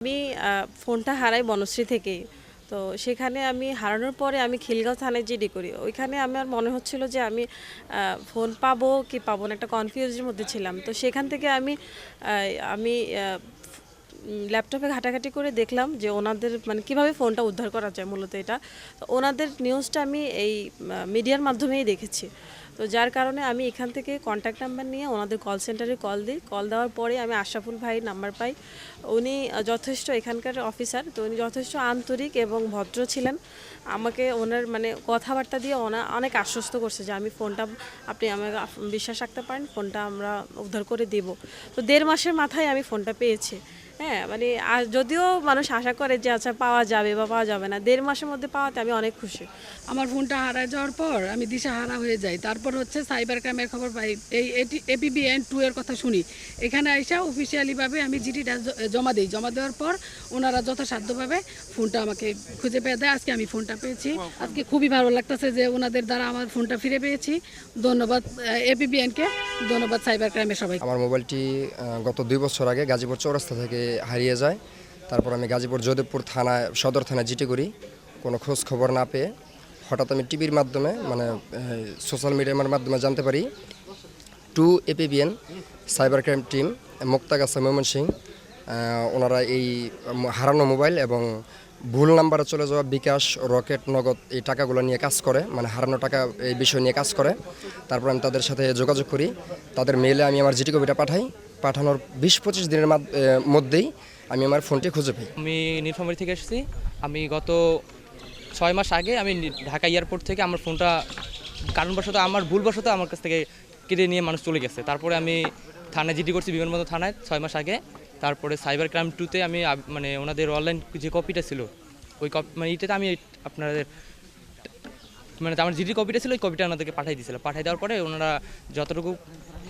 আমি ফোনটা হারাই বনশ্রী থেকেই। তো সেখানে আমি হারানোর পরে আমি খিলগাঁও থানায় জিডি করি। ওইখানে আমার মনে হচ্ছিল যে আমি ফোন পাবো কি পাবো না, একটা কনফিউজের মধ্যে ছিলাম। তো সেখান থেকে আমি ল্যাপটপে ঘাটাঘাটি করে দেখলাম যে ওনাদের মানে কিভাবে ফোনটা উদ্ধার করা যায়, মূলত এটা তো ওনাদের নিউজটা আমি এই মিডিয়ার মাধ্যমেই দেখেছি। তো যার কারণে আমি এখান থেকে কন্ট্যাক্ট নাম্বার নিয়ে ওনাদের কল সেন্টারে কল দিই। কল দেওয়ার পরে আমি আশরাফুল ভাইয়ের নাম্বার পাই। উনি যথেষ্ট এখানকার অফিসার, তো উনি যথেষ্ট আন্তরিক এবং ভদ্র ছিলেন। আমাকে ওনার মানে কথাবার্তা দিয়ে অনেক আশ্বস্ত করছে যে আমি ফোনটা, আপনি আমাকে বিশ্বাস রাখতে পারেন, ফোনটা আমরা উদ্ধার করে দেব। তো 1.5 মাসের মাথায় আমি ফোনটা পেয়েছি। হ্যাঁ, মানে যদিও মানুষ আশা করে যে আচ্ছা পাওয়া যাবে বা পাওয়া যাবে না, 1.5 মাসের মধ্যে পাওয়াতে আমি অনেক খুশি। আমার ফোনটা হারায় যাওয়ার পর আমি দিশাহারা হয়ে যাই। তারপর হচ্ছে সাইবার ক্রাইমের খবর পাই, এই APBN2 এর কথা শুনি। এখানে আইসা অফিসিয়ালিভাবে আমি জিডিটা জমা দিই। জমা দেওয়ার পর ওনারা যথাসাধ্যভাবে ফোনটা আমাকে খুঁজে পেয়ে দেয়। আজকে আমি ফোনটা পেয়েছি। আজকে খুবই ভালো লাগতেছে যে ওনাদের দ্বারা আমার ফোনটা ফিরে পেয়েছি। ধন্যবাদ APBN-কে, ধন্যবাদ সাইবার ক্রাইমের সবাই। আমার মোবাইলটি গত 2 বছর আগে গাজীপুর চৌরাস্তা থেকে হারিয়ে যায়। তারপর আমি গাজীপুর যোধপুর থানায়, সদর থানায় জিডি করি। কোনো খোঁজ খবর না পেয়ে হঠাৎ আমি টিভির মাধ্যমে, মানে সোশ্যাল মিডিয়ার মাধ্যমে জানতে পারি 2 APBN cyber crime team Muktagachha Mymensingh, ওনারা এই হারানো মোবাইল এবং ভুল নাম্বারে চলে যাওয়া বিকাশ, রকেট, নগদ এই টাকাগুলো নিয়ে কাজ করে, মানে হারানো টাকা এই বিষয় নিয়ে কাজ করে। তারপর আমি তাদের সাথে যোগাযোগ করি। তাদের মেইলে আমি আমার জিডি কপিটা পাঠাই। পাঠানোর 20-25 দিনের মধ্যেই আমি আমার ফোনটি খুঁজে পাই। আমি নীলফামারী থেকে এসেছি। আমি গত 6 মাস আগে আমি ঢাকা এয়ারপোর্ট থেকে আমার ফোনটা কারণবশত, আমার ভুলবশত আমার কাছ থেকে কেড়ে নিয়ে মানুষ চলে গেছে। তারপরে আমি থানায় জিডি করছি, বিমানবন্দর থানায় 6 মাস আগে। তারপরে সাইবার ক্রাইম 2-তে আমি মানে ওনাদের অনলাইন যে কপিটা ছিল, ওই কপি মানে এটাতে আমি আপনাদের মানে আমার জিডি কপিটা ছিল, ওই কপিটা ওনাদেরকে পাঠিয়ে দিয়েছিলাম। পাঠিয়ে দেওয়ার পরে ওনারা যতটুকু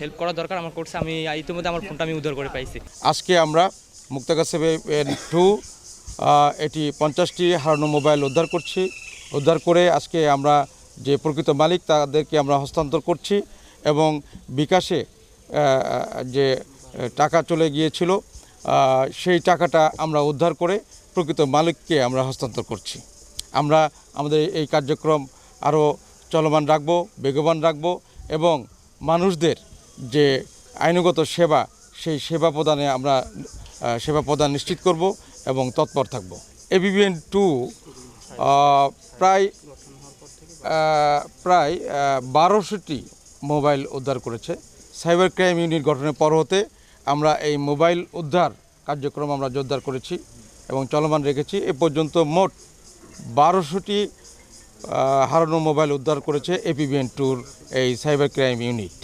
হেল্প করা দরকার আমার করছে। আমি ইতিমধ্যে আমার ফোনটা আমি উদ্ধার করে পাইছি। আজকে আমরা মুক্তাগাছা APBN2 এটি 50টি হারানো মোবাইল উদ্ধার করছি। উদ্ধার করে আজকে আমরা যে প্রকৃত মালিক তাদেরকে আমরা হস্তান্তর করছি এবং বিকাশে যে টাকা চলে গিয়েছিল সেই টাকাটা আমরা উদ্ধার করে প্রকৃত মালিককে আমরা হস্তান্তর করছি। আমরা আমাদের এই কার্যক্রম আরও চলমান রাখব, বেগবান রাখব এবং মানুষদের যে আইনগত সেবা, সেই সেবা প্রদানে আমরা সেবা প্রদান নিশ্চিত করব এবং তৎপর থাকব। APBN2 প্রায় 1200টি মোবাইল উদ্ধার করেছে। সাইবার ক্রাইম ইউনিট গঠনের পর হতে আমরা এই মোবাইল উদ্ধার কার্যক্রম আমরা জোরদার করেছি এবং চলমান রেখেছি। এ পর্যন্ত মোট 1200টি হারানো মোবাইল উদ্ধার করেছে APBN2 এই সাইবার ক্রাইম ইউনিট।